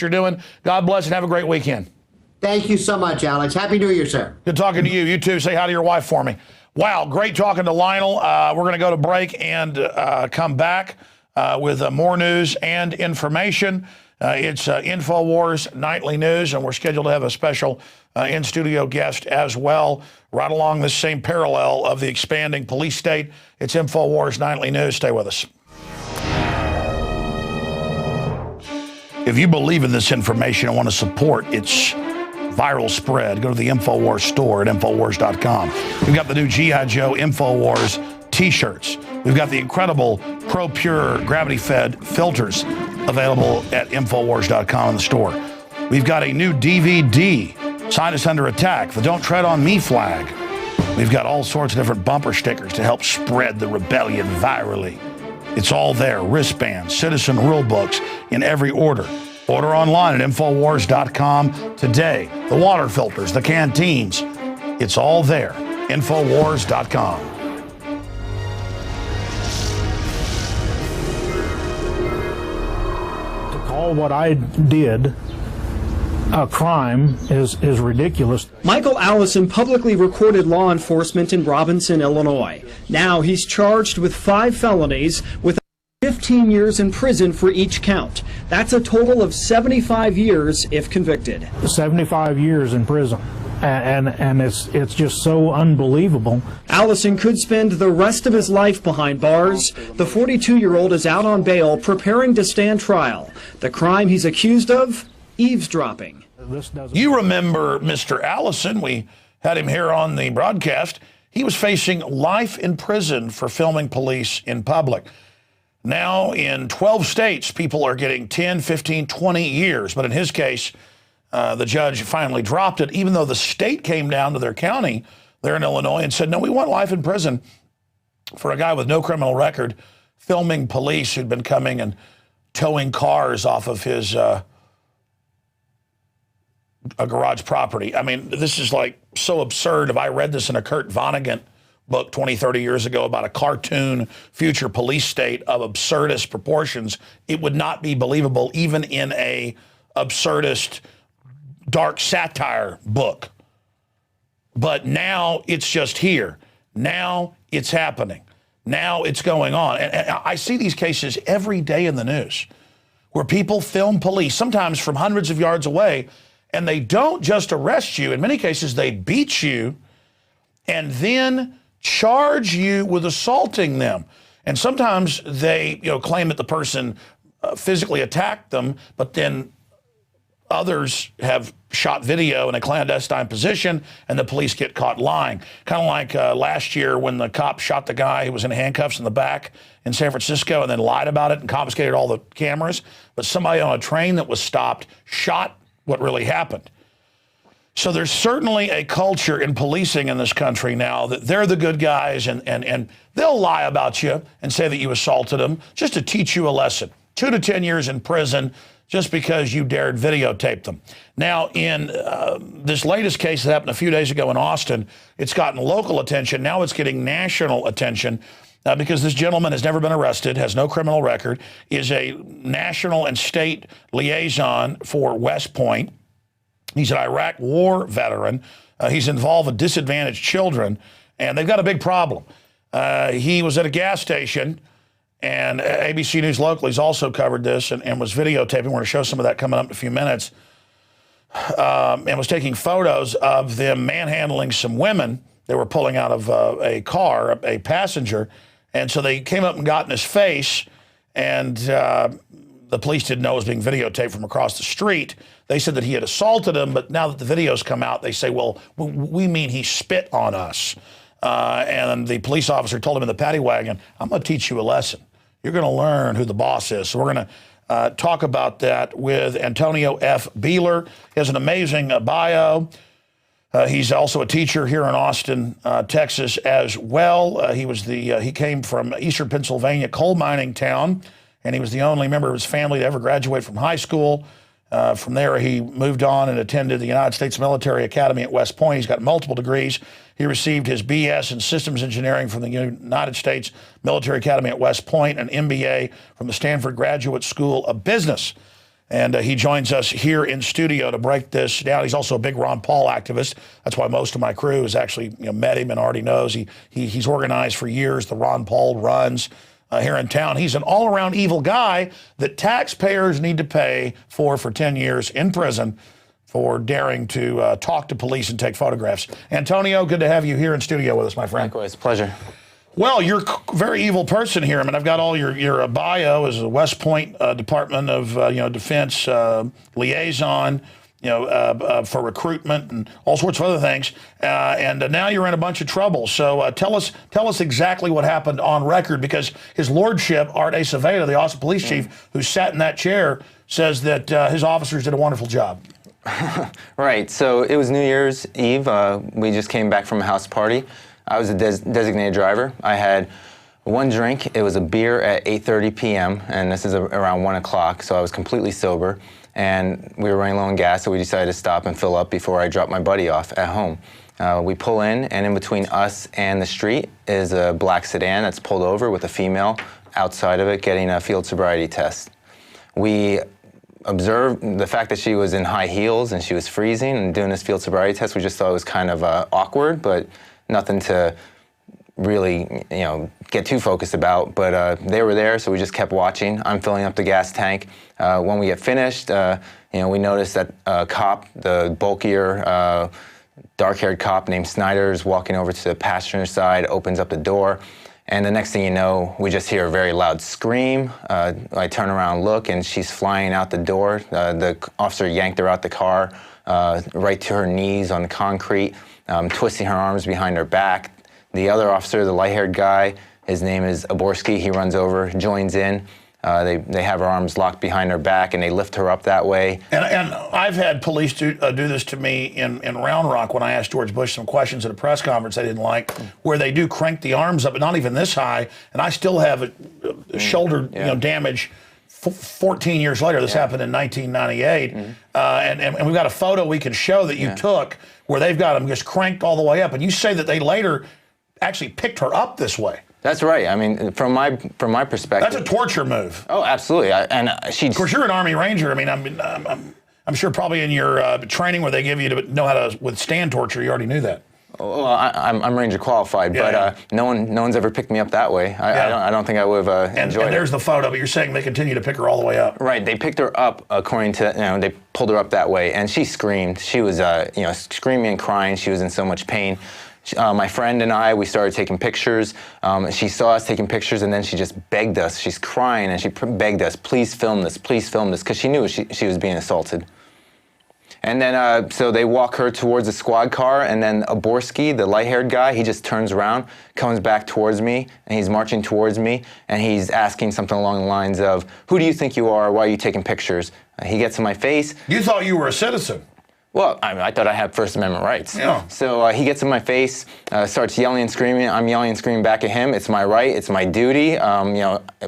you're doing. God bless and have a great weekend. Thank you so much, Alex. Happy New Year, sir. Good talking to you. You too. Say hi to your wife for me. Wow, great talking to Lionel. We're going to go to break and come back with more news and information. It's INFOWARS Nightly News, and we're scheduled to have a special in-studio guest as well, right along the same parallel of the expanding police state. It's INFOWARS Nightly News. Stay with us. If you believe in this information and want to support its viral spread, go to the INFOWARS store at INFOWARS.com. We've got the new G.I. Joe INFOWARS t-shirts. We've got the incredible Pro Pure gravity-fed filters available at INFOWARS.com in the store. We've got a new DVD, Scientists Under Attack, the Don't Tread on Me flag. We've got all sorts of different bumper stickers to help spread the rebellion virally. It's all there, wristbands, citizen rule books in every order. Order online at INFOWARS.com today. The water filters, the canteens, it's all there. INFOWARS.com. To call what I did a crime is ridiculous. Michael Allison publicly recorded law enforcement in Robinson, Illinois. Now he's charged with 5 felonies with 15 years in prison for each count. That's a total of 75 years if convicted. 75 years in prison. And it's just so unbelievable. Allison could spend the rest of his life behind bars. The 42-year-old is out on bail preparing to stand trial. The crime he's accused of? Eavesdropping. You remember Mr. Allison. We had him here on the broadcast. He was facing life in prison for filming police in public. Now in 12 states, people are getting 10, 15, 20 years. But in his case, the judge finally dropped it, even though the state came down to their county there in Illinois and said, no, we want life in prison for a guy with no criminal record filming police who'd been coming and towing cars off of his a garage property. I mean, this is like so absurd. If I read this in a Kurt Vonnegut book 20, 30 years ago about a cartoon future police state of absurdist proportions, it would not be believable even in a absurdist dark satire book. But now it's just here. Now it's happening. Now it's going on. And I see these cases every day in the news where people film police, sometimes from hundreds of yards away, and they don't just arrest you. In many cases, they beat you and then charge you with assaulting them. And sometimes they, claim that the person physically attacked them, but then others have shot video in a clandestine position and the police get caught lying. Kind of like last year when the cop shot the guy who was in handcuffs in the back in San Francisco and then lied about it and confiscated all the cameras. But somebody on a train that was stopped shot what really happened. So there's certainly a culture in policing in this country now that they're the good guys and they'll lie about you and say that you assaulted them just to teach you a lesson. 2 to 10 years in prison just because you dared videotape them. Now, in this latest case that happened a few days ago in Austin, it's gotten local attention. Now it's getting national attention because this gentleman has never been arrested, has no criminal record, is a national and state liaison for West Point. He's an Iraq war veteran. He's involved with disadvantaged children, and they've got a big problem. He was at a gas station, and ABC News Locally has also covered this and was videotaping. We're going to show some of that coming up in a few minutes. And was taking photos of them manhandling some women. They were pulling out of a car, a passenger. And so they came up and got in his face, and the police didn't know it was being videotaped from across the street. They said that he had assaulted him, but now that the videos come out, they say, well, we mean he spit on us. And the police officer told him in the paddy wagon, I'm going to teach you a lesson. You're going to learn who the boss is. So we're going to talk about that with Antonio F. Buehler. He has an amazing bio. He's also a teacher here in Austin, Texas as well. He came from Eastern Pennsylvania coal mining town, and he was the only member of his family to ever graduate from high school. From there, he moved on and attended the United States Military Academy at West Point. He's got multiple degrees. He received his BS in Systems Engineering from the United States Military Academy at West Point, an MBA from the Stanford Graduate School of Business. And he joins us here in studio to break this down. He's also a big Ron Paul activist. That's why most of my crew has actually met him and already knows. He's organized for years the Ron Paul runs here in town. He's an all-around evil guy that taxpayers need to pay for 10 years in prison for daring to talk to police and take photographs. Antonio, good to have you here in studio with us, my friend. Likewise, pleasure. Well, you're a very evil person here. I mean, I've got all your bio as a West Point Department of Defense liaison, for recruitment and all sorts of other things. And now you're in a bunch of trouble. So tell us exactly what happened on record, because His Lordship Art Acevedo, the Austin Police Chief, who sat in that chair, says that his officers did a wonderful job. Right. So it was New Year's Eve. We just came back from a house party. I was a designated driver. I had one drink. It was a beer at 8:30 p.m., and this is around 1 o'clock, so I was completely sober. And we were running low on gas, so we decided to stop and fill up before I dropped my buddy off at home. We pull in, and in between us and the street is a black sedan that's pulled over with a female outside of it getting a field sobriety test. We observed the fact that she was in high heels and she was freezing and doing this field sobriety test. We just thought it was kind of awkward, but nothing to really, get too focused about. But they were there, so we just kept watching. I'm filling up the gas tank. When we get finished, we noticed that a cop, the bulkier, dark-haired cop named Snyder, is walking over to the passenger side, opens up the door, and the next thing you know, we just hear a very loud scream. I turn around and look, and she's flying out the door. The officer yanked her out the car, right to her knees on the concrete, twisting her arms behind her back. The other officer, the light-haired guy, his name is Aborski, he runs over, joins in. They have her arms locked behind her back, and they lift her up that way. And I've had police do this to me in Round Rock when I asked George Bush some questions at a press conference they didn't like, where they do crank the arms up, but not even this high, and I still have a shoulder damage 14 years later. This happened in 1998, and we've got a photo we can show that you took where they've got them just cranked all the way up, and you say that they later actually picked her up this way. That's right. I mean, from my perspective, that's a torture move. Oh, absolutely. Of course, you're an Army Ranger. I mean, I'm sure probably in your training where they give you to know how to withstand torture, you already knew that. Well, I'm Ranger qualified, but no one's ever picked me up that way. I don't think I would have enjoyed it. And there's the photo, but you're saying they continue to pick her all the way up. Right. They picked her up according to they pulled her up that way, and she screamed. She was screaming and crying. She was in so much pain. My friend and I, we started taking pictures. She saw us taking pictures, and then she just begged us. She's crying, and she begged us, please film this, because she knew she was being assaulted. And then, so they walk her towards the squad car, and then Aborski, the light-haired guy, he just turns around, comes back towards me, and he's marching towards me, and he's asking something along the lines of, who do you think you are? Why are you taking pictures? He gets in my face. You thought you were a citizen. Well, I thought I had First Amendment rights. Yeah. So he gets in my face, starts yelling and screaming. I'm yelling and screaming back at him. It's my right. It's my duty.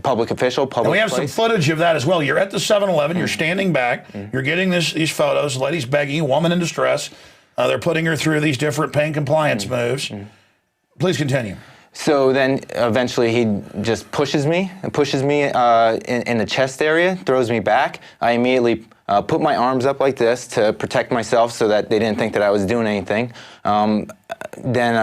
Public official, public and we have place. some footage of that as well. You're at the 7-Eleven. You're standing back. You're getting these photos. The lady's begging you, woman in distress. They're putting her through these different pain compliance moves. Please continue. So then eventually he just pushes me in the chest area, throws me back. I immediately put my arms up like this to protect myself so that they didn't think that I was doing anything. Then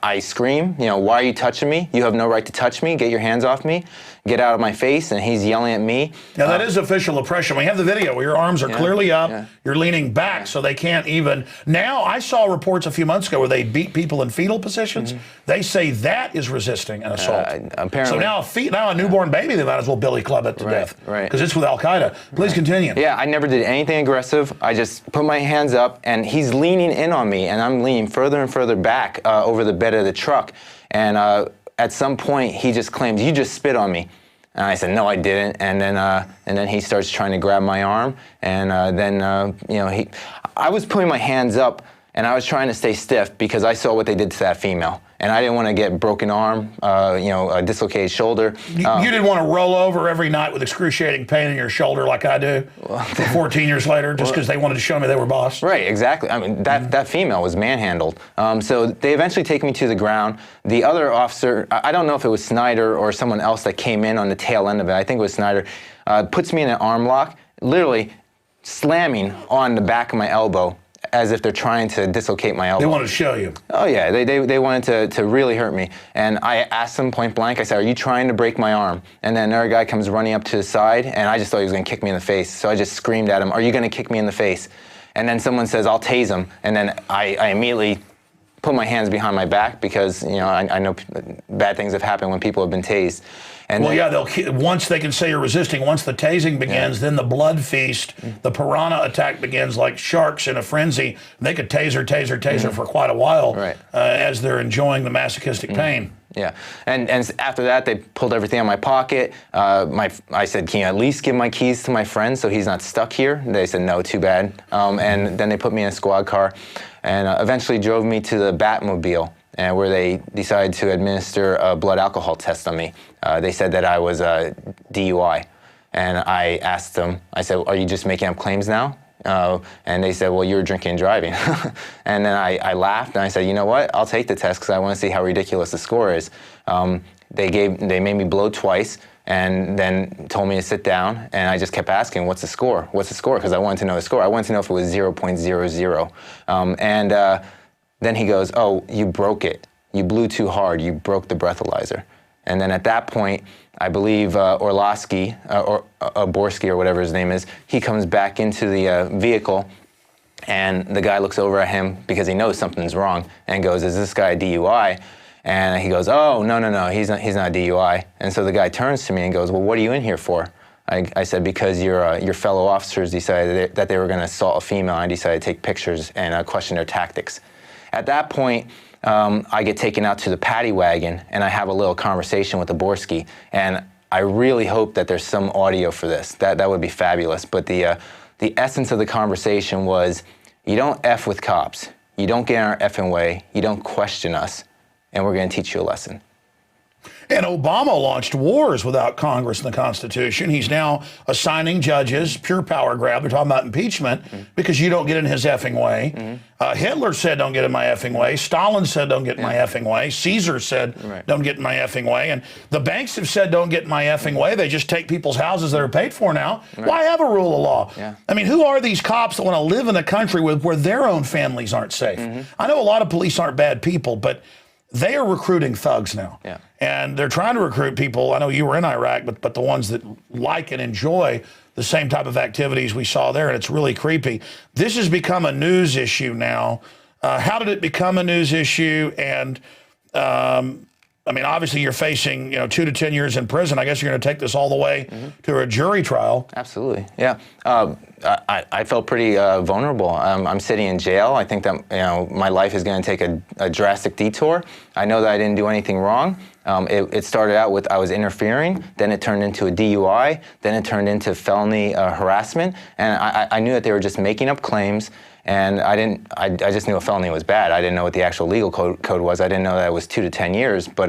I scream, why are you touching me? You have no right to touch me. Get your hands off me. Get out of my face. And he's yelling at me. Now, that is official oppression. We have the video where your arms are clearly up. You're leaning back so they can't even. Now, I saw reports a few months ago where they beat people in fetal positions. They say that is resisting an assault. Apparently. So now a newborn baby, they might as well Billy Club it to death. Right. Because it's with Al-Qaeda. Please continue. Yeah, I never did anything aggressive. I just put my hands up, and he's leaning in on me, and I'm leaning further and further back over the bed of the truck. And at some point, he just claims, you just spit on me. And I said, no, I didn't. And then he starts trying to grab my arm. And I was putting my hands up, and I was trying to stay stiff because I saw what they did to that female. And I didn't want to get broken arm, a dislocated shoulder. You didn't want to roll over every night with excruciating pain in your shoulder like I do 14 years later just because they wanted to show me they were boss. Right, exactly. I mean, that female was manhandled. So they eventually take me to the ground. The other officer, I don't know if it was Snyder or someone else that came in on the tail end of it. I think it was Snyder, puts me in an arm lock literally slamming on the back of my elbow as if they're trying to dislocate my elbow. They wanted to show you. Oh yeah, they wanted to really hurt me. And I asked them point blank, I said, are you trying to break my arm? And then another guy comes running up to the side, and I just thought he was gonna kick me in the face. So I just screamed at him, are you gonna kick me in the face? And then someone says, I'll tase him. And then I immediately put my hands behind my back because, you know, I know bad things have happened when people have been tased. And well, yeah, once they can say you're resisting, once the tasing begins, then the blood feast, the piranha attack begins like sharks in a frenzy. They could taser for quite a while as they're enjoying the masochistic pain. Yeah, and after that, they pulled everything out of my pocket. I said, can you at least give my keys to my friend so he's not stuck here? They said, no, too bad. And then they put me in a squad car and eventually drove me to the Batmobile, where they decided to administer a blood alcohol test on me. They said that I was a DUI. And I asked them, I said, are you just making up claims now? And they said, well, you were drinking and driving. And then I laughed and I said, you know what? I'll take the test because I want to see how ridiculous the score is. They made me blow twice and then told me to sit down, and I just kept asking, what's the score? What's the score? Because I wanted to know the score. I wanted to know if it was 0.00. Then he goes, oh, you broke it. You blew too hard. You broke the breathalyzer. And then at that point, I believe Orlowski, or Borsky, or whatever his name is, he comes back into the vehicle, and the guy looks over at him because he knows something's wrong and goes, is this guy a DUI? And he goes, oh, no, he's not a DUI. And so the guy turns to me and goes, well, what are you in here for? I said, because your fellow officers decided that they were going to assault a female, and I decided to take pictures and question their tactics. At that point, I get taken out to the paddy wagon, and I have a little conversation with the Borsky, and I really hope that there's some audio for this. That would be fabulous. But the essence of the conversation was, you don't F with cops. You don't get in our effing way. You don't question us, and we're going to teach you a lesson. And Obama launched wars without Congress and the Constitution. He's now assigning judges, pure power grab. They're talking about impeachment because you don't get in his effing way. Hitler said, don't get in my effing way. Stalin said, don't get in my effing way. Caesar said, don't get in my effing way. And the banks have said, don't get in my effing way. They just take people's houses that are paid for now. Why have a rule of law? I mean, who are these cops that want to live in a country where their own families aren't safe? I know a lot of police aren't bad people, but they are recruiting thugs now. And they're trying to recruit people. I know you were in Iraq, but the ones that like and enjoy the same type of activities we saw there, and it's really creepy. This has become a news issue now. How did it become a news issue? And I mean, obviously you're facing 2 to 10 years in prison. I guess you're going to take this all the way to a jury trial. Absolutely, yeah. I felt pretty vulnerable. I'm sitting in jail. I think that my life is going to take a drastic detour. I know that I didn't do anything wrong. It started out with I was interfering, then it turned into a DUI, then it turned into felony harassment, and I knew that they were just making up claims. And I just knew a felony was bad. I didn't know what the actual legal code was. I didn't know that it was 2 to 10 years. But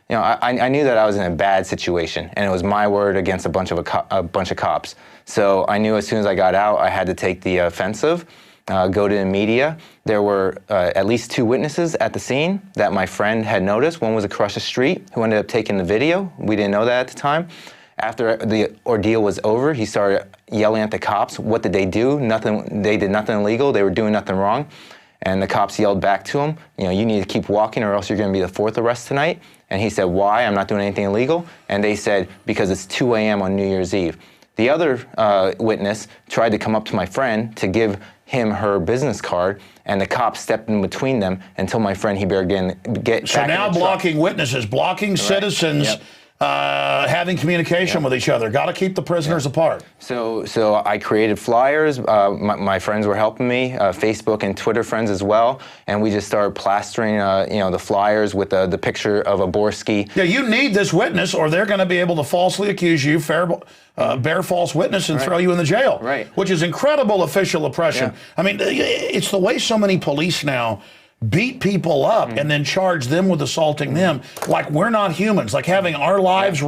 I knew that I was in a bad situation, and it was my word against a bunch of cops. So I knew as soon as I got out, I had to take the offensive, go to the media. There were at least 2 witnesses at the scene that my friend had noticed. One was across the street who ended up taking the video. We didn't know that at the time. After the ordeal was over, he started yelling at the cops. What did they do? Nothing. They did nothing illegal. They were doing nothing wrong. And the cops yelled back to him, you need to keep walking or else you're going to be the 4th arrest tonight. And he said, why? I'm not doing anything illegal. And they said, because it's 2 a.m. on New Year's Eve. The other witness tried to come up to my friend to give him her business card, and the cops stepped in between them and told my friend he better get So back now in the blocking truck. witnesses, blocking citizens, having communication with each other. Got to keep the prisoners apart. So I created flyers. My friends were helping me, Facebook and Twitter friends as well, and we just started plastering, the flyers with the picture of a Borsky. Yeah, you need this witness, or they're going to be able to falsely accuse you, bear false witness, and throw you in the jail. Which is incredible official oppression. I mean, it's the way so many police now beat people up and then charge them with assaulting them, like we're not humans, like having our lives